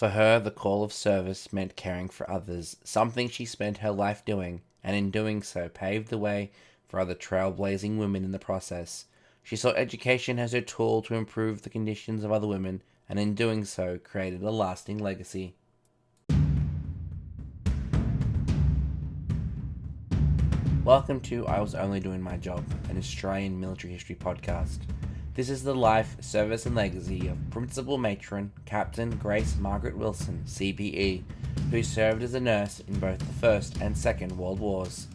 For her, the call of service meant caring for others, something she spent her life doing, and in doing so paved the way for other trailblazing women in the process. She saw education as her tool to improve the conditions of other women, and in doing so created a lasting legacy. Welcome to I Was Only Doing My Job, an Australian military history podcast. This is the life, service and legacy of Principal Matron, Captain Grace Margaret Wilson, CBE, who served as a nurse in both the First and Second World Wars.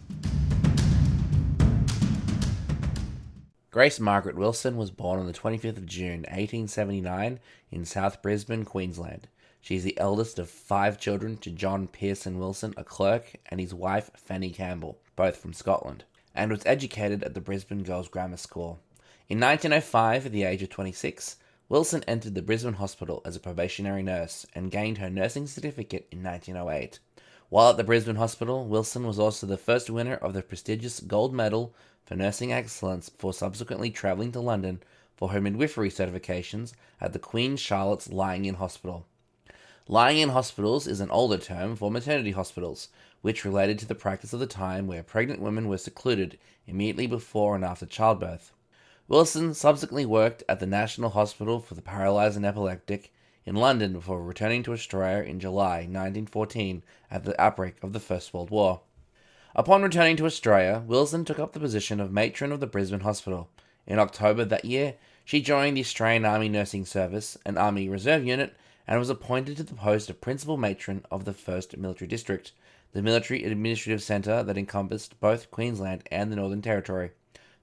Grace Margaret Wilson was born on the 25th of June 1879 in South Brisbane, Queensland. She is the eldest of 5 children to John Pearson Wilson, a clerk, and his wife Fanny Campbell, both from Scotland, and was educated at the Brisbane Girls' Grammar School. In 1905, at the age of 26, Wilson entered the Brisbane Hospital as a probationary nurse and gained her nursing certificate in 1908. While at the Brisbane Hospital, Wilson was also the first winner of the prestigious Gold Medal for Nursing Excellence before subsequently travelling to London for her midwifery certifications at the Queen Charlotte's Lying-in Hospital. Lying-in hospitals is an older term for maternity hospitals, which related to the practice of the time where pregnant women were secluded immediately before and after childbirth. Wilson subsequently worked at the National Hospital for the Paralysed and Epileptic in London before returning to Australia in July 1914 at the outbreak of the First World War. Upon returning to Australia, Wilson took up the position of matron of the Brisbane Hospital. In October that year, she joined the Australian Army Nursing Service, an Army Reserve unit, and was appointed to the post of Principal Matron of the 1st Military District, the military administrative centre that encompassed both Queensland and the Northern Territory.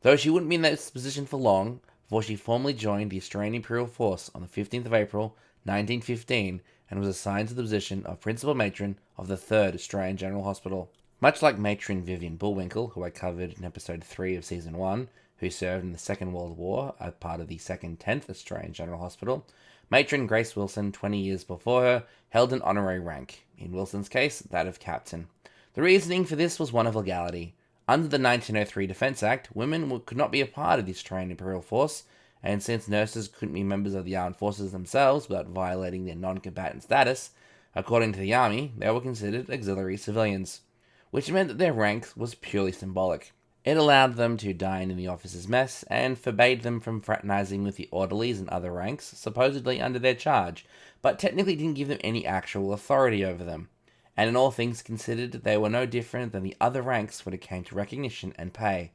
Though she wouldn't be in this position for long, before she formally joined the Australian Imperial Force on the 15th of April 1915 and was assigned to the position of Principal Matron of the 3rd Australian General Hospital. Much like Matron Vivian Bullwinkle, who I covered in episode 3 of season 1, who served in the Second World War as part of the 2nd 10th Australian General Hospital, Matron Grace Wilson, 20 years before her, held an honorary rank, in Wilson's case, that of captain. The reasoning for this was one of legality. Under the 1903 Defence Act, women could not be a part of the Australian Imperial Force, and since nurses couldn't be members of the armed forces themselves without violating their non-combatant status, according to the Army, they were considered auxiliary civilians, which meant that their rank was purely symbolic. It allowed them to dine in the officers' mess and forbade them from fraternising with the orderlies and other ranks supposedly under their charge, but technically didn't give them any actual authority over them. And in all things considered, they were no different than the other ranks when it came to recognition and pay.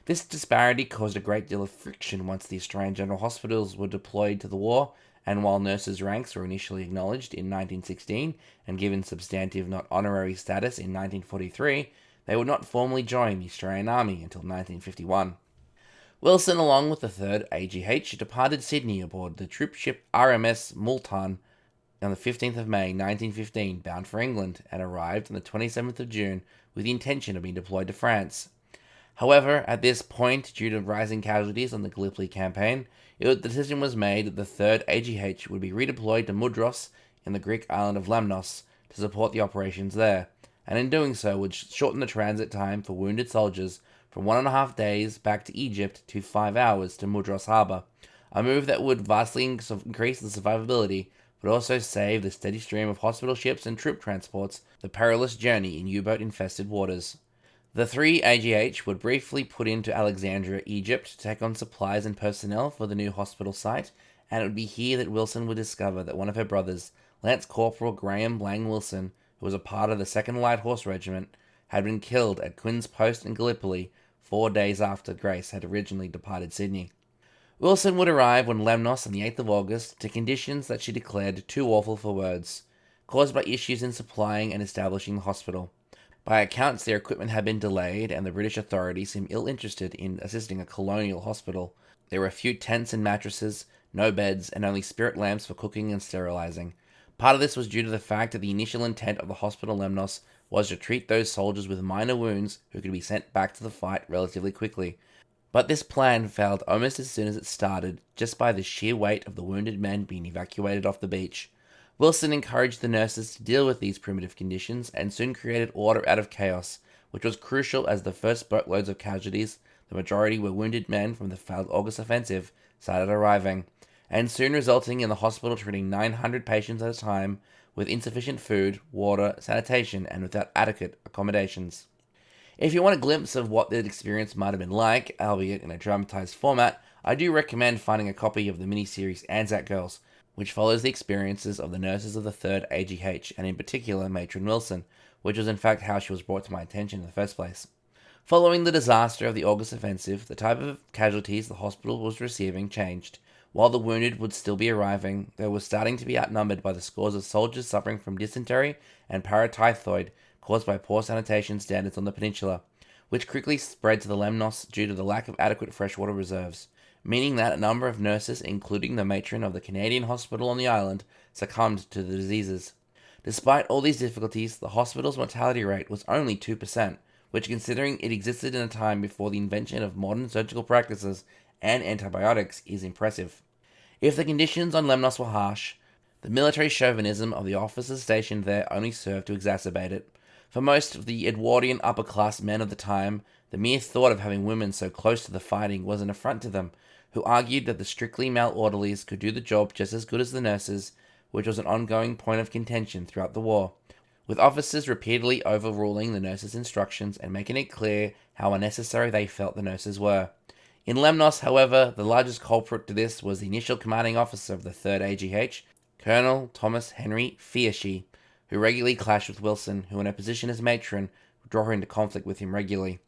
This disparity caused a great deal of friction once the Australian General Hospitals were deployed to the war, and while nurses' ranks were initially acknowledged in 1916 and given substantive not honorary status in 1943, they would not formally join the Australian Army until 1951. Wilson, along with the 3rd AGH, departed Sydney aboard the troop ship RMS Multan on the 15th of May 1915, bound for England, and arrived on the 27th of June with the intention of being deployed to France. However, at this point, due to rising casualties on the Gallipoli Campaign, the decision was made that the 3rd AGH would be redeployed to Mudros in the Greek island of Lemnos to support the operations there, and in doing so would shorten the transit time for wounded soldiers from 1.5 days back to Egypt to 5 hours to Mudros Harbour, a move that would vastly increase the survivability but also save the steady stream of hospital ships and troop transports the perilous journey in U-boat-infested waters. The 3 AGH would briefly put into Alexandria, Egypt, to take on supplies and personnel for the new hospital site, and it would be here that Wilson would discover that one of her brothers, Lance Corporal Graham Lang Wilson, who was a part of the 2nd Light Horse Regiment, had been killed at Quinn's Post in Gallipoli 4 days after Grace had originally departed Sydney. Wilson would arrive on Lemnos on the 8th of August to conditions that she declared too awful for words, caused by issues in supplying and establishing the hospital. By accounts, their equipment had been delayed, and the British authorities seemed ill-interested in assisting a colonial hospital. There were a few tents and mattresses, no beds, and only spirit lamps for cooking and sterilising. Part of this was due to the fact that the initial intent of the hospital Lemnos was to treat those soldiers with minor wounds who could be sent back to the fight relatively quickly. But this plan failed almost as soon as it started, just by the sheer weight of the wounded men being evacuated off the beach. Wilson encouraged the nurses to deal with these primitive conditions and soon created order out of chaos, which was crucial as the first boatloads of casualties, the majority were wounded men from the failed August offensive, started arriving, and soon resulting in the hospital treating 900 patients at a time with insufficient food, water, sanitation, and without adequate accommodations. If you want a glimpse of what that experience might have been like, albeit in a dramatized format, I do recommend finding a copy of the miniseries Anzac Girls, which follows the experiences of the nurses of the 3rd AGH, and in particular Matron Wilson, which was in fact how she was brought to my attention in the first place. Following the disaster of the August offensive, the type of casualties the hospital was receiving changed. While the wounded would still be arriving, they were starting to be outnumbered by the scores of soldiers suffering from dysentery and paratyphoid caused by poor sanitation standards on the peninsula, which quickly spread to the Lemnos due to the lack of adequate freshwater reserves, meaning that a number of nurses, including the matron of the Canadian hospital on the island, succumbed to the diseases. Despite all these difficulties, the hospital's mortality rate was only 2%, which, considering it existed in a time before the invention of modern surgical practices and antibiotics, is impressive. If the conditions on Lemnos were harsh, the military chauvinism of the officers stationed there only served to exacerbate it. For most of the Edwardian upper-class men of the time, the mere thought of having women so close to the fighting was an affront to them, who argued that the strictly male orderlies could do the job just as good as the nurses, which was an ongoing point of contention throughout the war, with officers repeatedly overruling the nurses' instructions and making it clear how unnecessary they felt the nurses were. In Lemnos, however, the largest culprit to this was the initial commanding officer of the 3rd AGH, Colonel Thomas Henry Fieschi, who regularly clashed with Wilson, who in a position as matron would draw her into conflict with him regularly.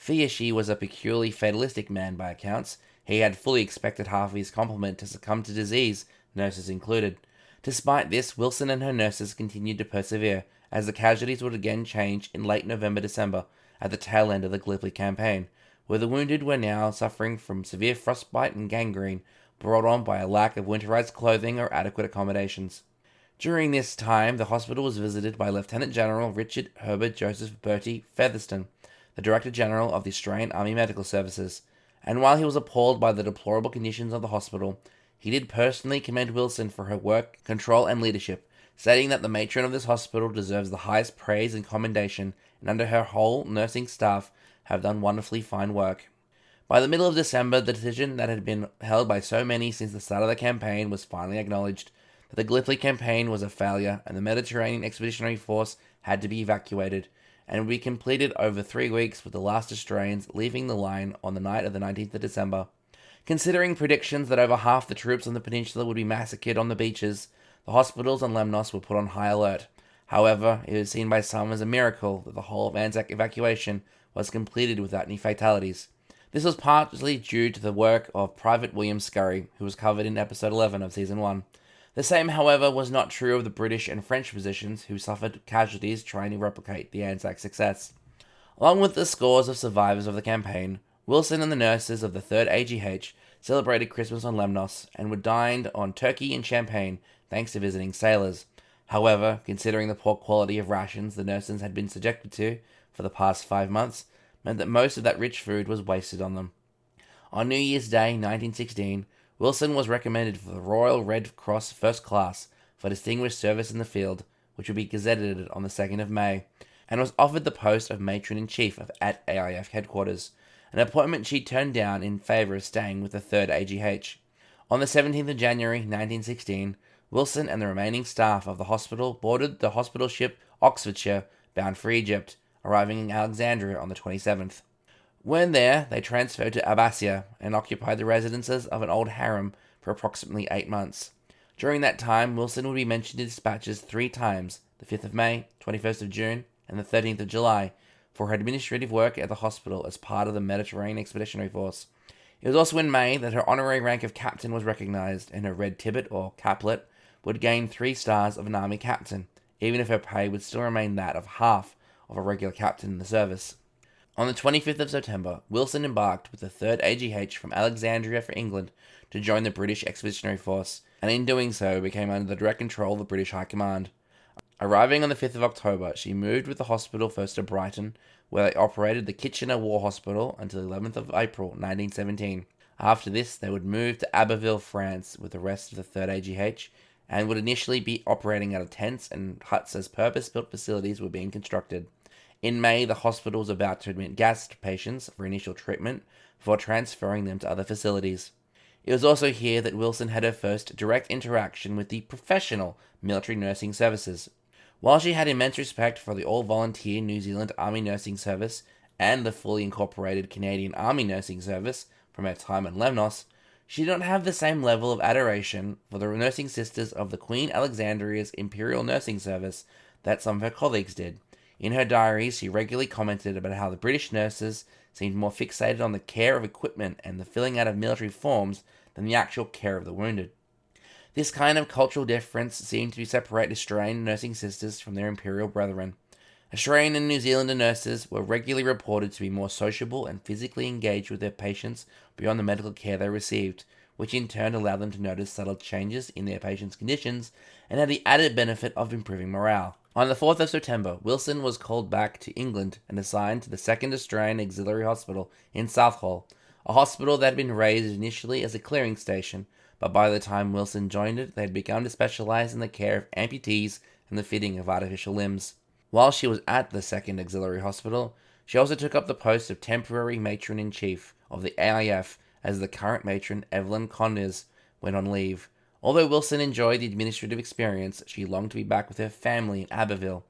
Fieschi was a peculiarly fatalistic man by accounts. He had fully expected half of his complement to succumb to disease, nurses included. Despite this, Wilson and her nurses continued to persevere, as the casualties would again change in late November-December, at the tail end of the Gallipoli Campaign, where the wounded were now suffering from severe frostbite and gangrene, brought on by a lack of winterized clothing or adequate accommodations. During this time, the hospital was visited by Lieutenant General Richard Herbert Joseph Bertie Featherston, the Director General of the Australian Army Medical Services, and while he was appalled by the deplorable conditions of the hospital, he did personally commend Wilson for her work, control, and leadership, stating that the matron of this hospital deserves the highest praise and commendation, and under her whole nursing staff have done wonderfully fine work. By the middle of December, the decision that had been held by so many since the start of the campaign was finally acknowledged, that the Gallipoli Campaign was a failure and the Mediterranean Expeditionary Force had to be evacuated, and would be completed over 3 weeks, with the last Australians leaving the line on the night of the 19th of December. Considering predictions that over half the troops on the peninsula would be massacred on the beaches, the hospitals on Lemnos were put on high alert. However, it was seen by some as a miracle that the whole of Anzac evacuation was completed without any fatalities. This was partly due to the work of Private William Scurry, who was covered in episode 11 of season 1. The same, however, was not true of the British and French positions, who suffered casualties trying to replicate the Anzac success. Along with the scores of survivors of the campaign, Wilson and the nurses of the 3rd AGH celebrated Christmas on Lemnos and were dined on turkey and champagne thanks to visiting sailors. However, considering the poor quality of rations the nurses had been subjected to for the past 5 months, meant that most of that rich food was wasted on them. On New Year's Day 1916, Wilson was recommended for the Royal Red Cross First Class for distinguished service in the field, which would be gazetted on the 2nd of May, and was offered the post of Matron-in-Chief at AIF headquarters, an appointment she turned down in favour of staying with the 3rd AGH. On the 17th of January 1916, Wilson and the remaining staff of the hospital boarded the hospital ship Oxfordshire, bound for Egypt, arriving in Alexandria on the 27th. When there, they transferred to Abbasia and occupied the residences of an old harem for approximately 8 months. During that time, Wilson would be mentioned in dispatches 3 times, the 5th of May, 21st of June, and the 13th of July, for her administrative work at the hospital as part of the Mediterranean Expeditionary Force. It was also in May that her honorary rank of captain was recognised, and her red tibbet, or caplet, would gain 3 stars of an army captain, even if her pay would still remain that of half of a regular captain in the service. On the 25th of September, Wilson embarked with the 3rd AGH from Alexandria for England to join the British Expeditionary Force, and in doing so became under the direct control of the British High Command. Arriving on the 5th of October, she moved with the hospital first to Brighton, where they operated the Kitchener War Hospital until the 11th of April 1917. After this, they would move to Abbeville, France, with the rest of the 3rd AGH, and would initially be operating out of tents and huts as purpose-built facilities were being constructed. In May, the hospital was about to admit gas patients for initial treatment before transferring them to other facilities. It was also here that Wilson had her first direct interaction with the professional military nursing services. While she had immense respect for the all-volunteer New Zealand Army Nursing Service and the fully incorporated Canadian Army Nursing Service from her time in Lemnos, she did not have the same level of adoration for the nursing sisters of the Queen Alexandria's Imperial Nursing Service that some of her colleagues did. In her diaries, she regularly commented about how the British nurses seemed more fixated on the care of equipment and the filling out of military forms than the actual care of the wounded. This kind of cultural difference seemed to separate Australian nursing sisters from their imperial brethren. Australian and New Zealander nurses were regularly reported to be more sociable and physically engaged with their patients beyond the medical care they received, which in turn allowed them to notice subtle changes in their patients' conditions and had the added benefit of improving morale. On the 4th of September, Wilson was called back to England and assigned to the 2nd Australian Auxiliary Hospital in Southall, a hospital that had been raised initially as a clearing station, but by the time Wilson joined it, they had begun to specialize in the care of amputees and the fitting of artificial limbs. While she was at the 2nd Auxiliary Hospital, she also took up the post of temporary Matron-in-Chief of the AIF as the current matron, Evelyn Conyers, went on leave. Although Wilson enjoyed the administrative experience, she longed to be back with her family in Abbeville.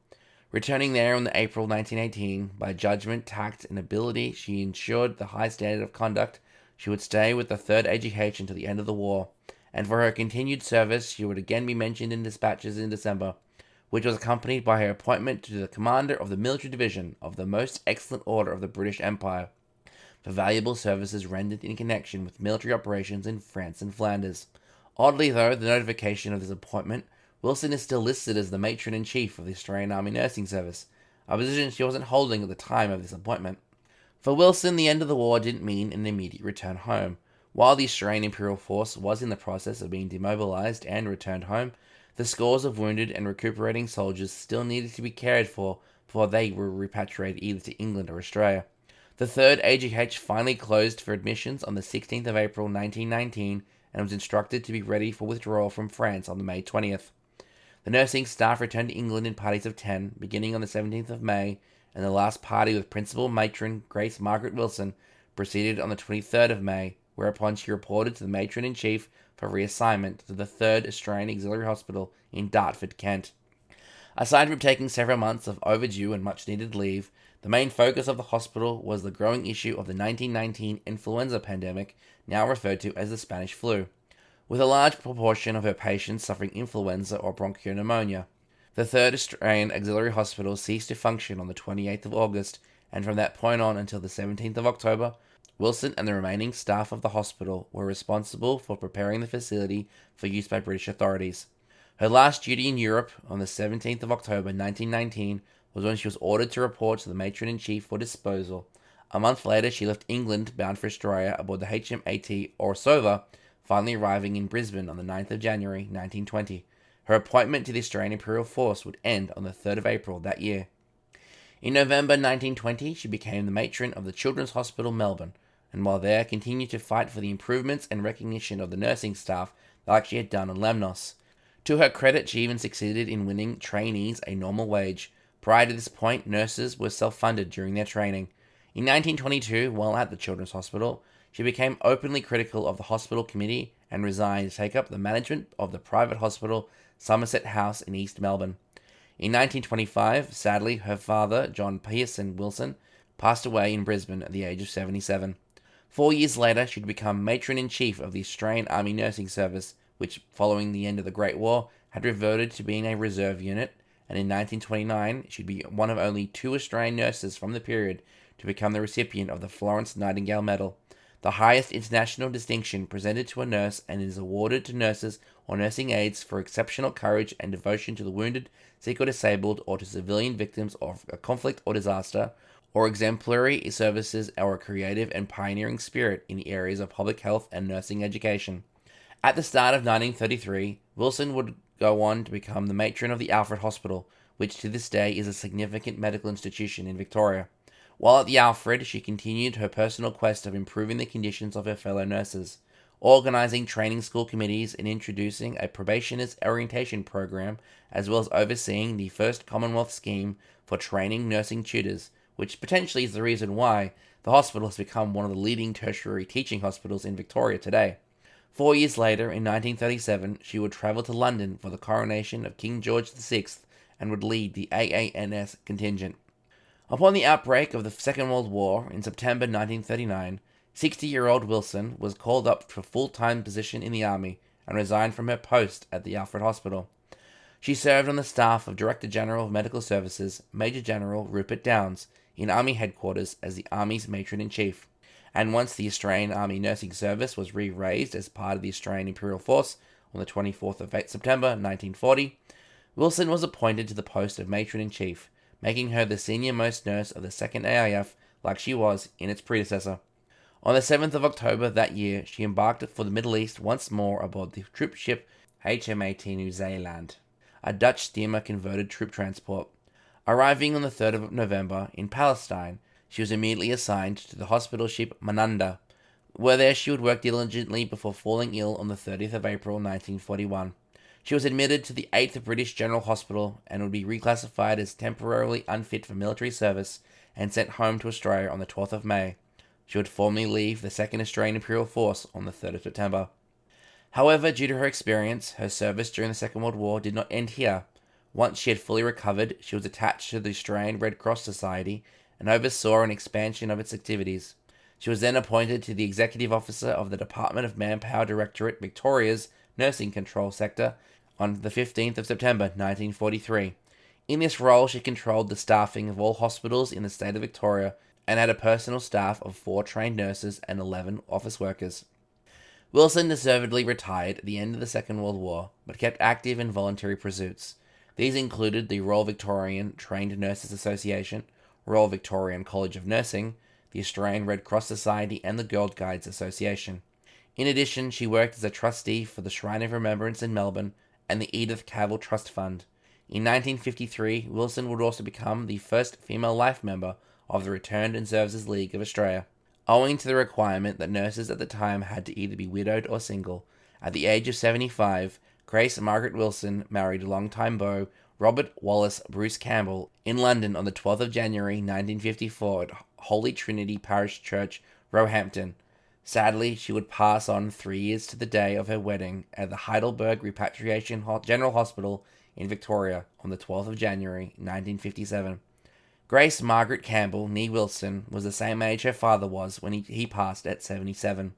Returning there in April 1918, by judgment, tact, and ability, she ensured the high standard of conduct. She would stay with the 3rd AGH until the end of the war, and for her continued service she would again be mentioned in dispatches in December, which was accompanied by her appointment to the commander of the military division of the Most Excellent Order of the British Empire, for valuable services rendered in connection with military operations in France and Flanders. Oddly though, the notification of this appointment, Wilson is still listed as the Matron-in-Chief of the Australian Army Nursing Service, a position she wasn't holding at the time of this appointment. For Wilson, the end of the war didn't mean an immediate return home. While the Australian Imperial Force was in the process of being demobilised and returned home, the scores of wounded and recuperating soldiers still needed to be cared for before they were repatriated either to England or Australia. The 3rd AGH finally closed for admissions on the 16th of April 1919 and was instructed to be ready for withdrawal from France on May 20th. The nursing staff returned to England in parties of 10, beginning on the 17th of May, and the last party with Principal Matron Grace Margaret Wilson proceeded on the 23rd of May, whereupon she reported to the Matron-in-Chief for reassignment to the 3rd Australian Auxiliary Hospital in Dartford, Kent. Aside from taking several months of overdue and much-needed leave, the main focus of the hospital was the growing issue of the 1919 influenza pandemic, now referred to as the Spanish flu, with a large proportion of her patients suffering influenza or bronchopneumonia. The 3rd Australian Auxiliary Hospital ceased to function on the 28th of August, and from that point on until the 17th of October, Wilson and the remaining staff of the hospital were responsible for preparing the facility for use by British authorities. Her last duty in Europe on the 17th of October 1919 was when she was ordered to report to the Matron-in-Chief for disposal. A month later, she left England bound for Australia aboard the HMAT Orsova, finally arriving in Brisbane on the 9th of January 1920. Her appointment to the Australian Imperial Force would end on the 3rd of April that year. In November 1920, she became the matron of the Children's Hospital Melbourne, and while there continued to fight for the improvements and recognition of the nursing staff like she had done on Lemnos. To her credit, she even succeeded in winning trainees a normal wage. Prior to this point, nurses were self-funded during their training. In 1922, while at the Children's Hospital, she became openly critical of the hospital committee and resigned to take up the management of the private hospital Somerset House in East Melbourne. In 1925, sadly, her father, John Pearson Wilson, passed away in Brisbane at the age of 77. 4 years later, she'd become Matron-in-Chief of the Australian Army Nursing Service, which, following the end of the Great War, had reverted to being a reserve unit, and in 1929, she'd be one of only 2 Australian nurses from the period to become the recipient of the Florence Nightingale Medal, the highest international distinction presented to a nurse, and is awarded to nurses or nursing aides for exceptional courage and devotion to the wounded, sick or disabled, or to civilian victims of a conflict or disaster, or exemplary services or a creative and pioneering spirit in the areas of public health and nursing education. At the start of 1933, Wilson would go on to become the matron of the Alfred Hospital, which to this day is a significant medical institution in Victoria. While at the Alfred, she continued her personal quest of improving the conditions of her fellow nurses, organising training school committees and introducing a probationers orientation program, as well as overseeing the first Commonwealth scheme for training nursing tutors, which potentially is the reason why the hospital has become one of the leading tertiary teaching hospitals in Victoria today. 4 years later, in 1937, she would travel to London for the coronation of King George VI and would lead the AANS contingent. Upon the outbreak of the Second World War in September 1939, 60-year-old Wilson was called up for a full-time position in the Army and resigned from her post at the Alfred Hospital. She served on the staff of Director General of Medical Services, Major General Rupert Downes, in Army headquarters as the Army's Matron-in-Chief. And once the Australian Army Nursing Service was re-raised as part of the Australian Imperial Force on the 24th of September 1940, Wilson was appointed to the post of Matron-in-Chief, making her the senior-most nurse of the 2nd AIF like she was in its predecessor. On the 7th of October that year, she embarked for the Middle East once more aboard the troop ship HMAT New Zealand, a Dutch steamer-converted troop transport. Arriving on the 3rd of November in Palestine, she was immediately assigned to the hospital ship Mananda, where there she would work diligently before falling ill on the 30th of April 1941. She was admitted to the 8th British General Hospital and would be reclassified as temporarily unfit for military service and sent home to Australia on the 12th of May. She would formally leave the 2nd Australian Imperial Force on the 3rd of September. However, due to her experience, her service during the Second World War did not end here. Once she had fully recovered, she was attached to the Australian Red Cross Society and oversaw an expansion of its activities. She was then appointed to the Executive Officer of the Department of Manpower Directorate Victoria's Nursing Control Sector on the 15th of September 1943. In this role, she controlled the staffing of all hospitals in the state of Victoria and had a personal staff of 4 trained nurses and 11 office workers. Wilson deservedly retired at the end of the Second World War, but kept active in voluntary pursuits. These included the Royal Victorian Trained Nurses Association, Royal Victorian College of Nursing, the Australian Red Cross Society, and the Girl Guides Association. In addition, she worked as a trustee for the Shrine of Remembrance in Melbourne and the Edith Cavell Trust Fund. In 1953, Wilson would also become the first female life member of the Returned and Services League of Australia, owing to the requirement that nurses at the time had to either be widowed or single. At the age of 75, Grace Margaret Wilson married longtime beau Robert Wallace Bruce Campbell in London on the 12th of January 1954 at Holy Trinity Parish Church, Roehampton. Sadly, she would pass on 3 years to the day of her wedding at the Heidelberg Repatriation General Hospital in Victoria on the 12th of January 1957. Grace Margaret Campbell, née Wilson, was the same age her father was when he passed at 77.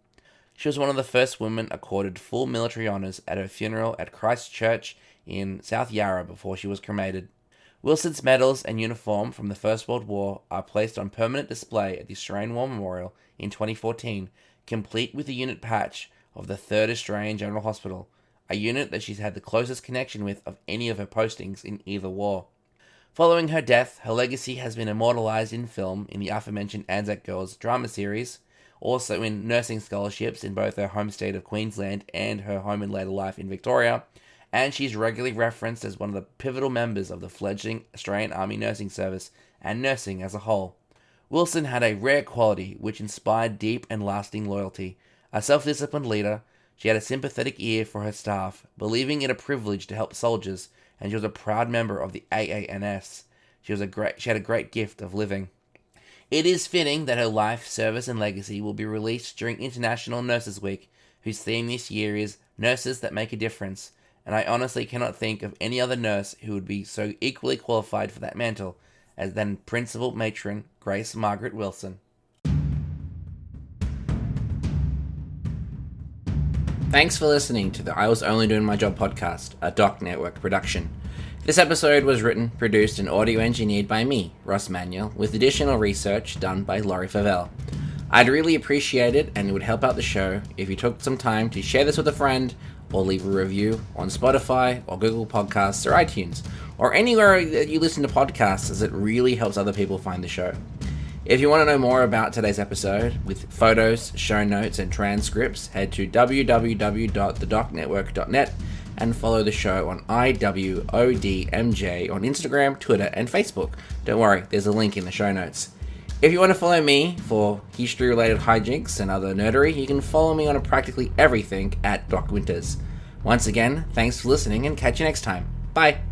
She was one of the first women accorded full military honours at her funeral at Christ Church in South Yarra before she was cremated. Wilson's medals and uniform from the First World War are placed on permanent display at the Australian War Memorial in 2014, complete with a unit patch of the 3rd Australian General Hospital, a unit that she's had the closest connection with of any of her postings in either war. Following her death, her legacy has been immortalised in film in the aforementioned Anzac Girls drama series, also in nursing scholarships in both her home state of Queensland and her home and later life in Victoria, and she's regularly referenced as one of the pivotal members of the fledgling Australian Army Nursing Service and nursing as a whole. Wilson had a rare quality which inspired deep and lasting loyalty. A self-disciplined leader, she had a sympathetic ear for her staff, believing it a privilege to help soldiers, and she was a proud member of the AANS. She had a great gift of living. It is fitting that her life, service, and legacy will be released during International Nurses Week, whose theme this year is Nurses That Make a Difference, and I honestly cannot think of any other nurse who would be so equally qualified for that mantle as then Principal Matron Grace Margaret Wilson. Thanks for listening to the I Was Only Doing My Job podcast, a Doc Network production. This episode was written, produced, and audio engineered by me, Ross Manuel, with additional research done by Laurie Favell. I'd really appreciate it, and it would help out the show if you took some time to share this with a friend, or leave a review on Spotify, or Google Podcasts, or iTunes, or anywhere that you listen to podcasts, as it really helps other people find the show. If you want to know more about today's episode, with photos, show notes, and transcripts, head to www.thedocnetwork.net and follow the show on IWODMJ on Instagram, Twitter, and Facebook. Don't worry, there's a link in the show notes. If you want to follow me for history-related hijinks and other nerdery, you can follow me on practically everything at Doc Winters. Once again, thanks for listening and catch you next time. Bye!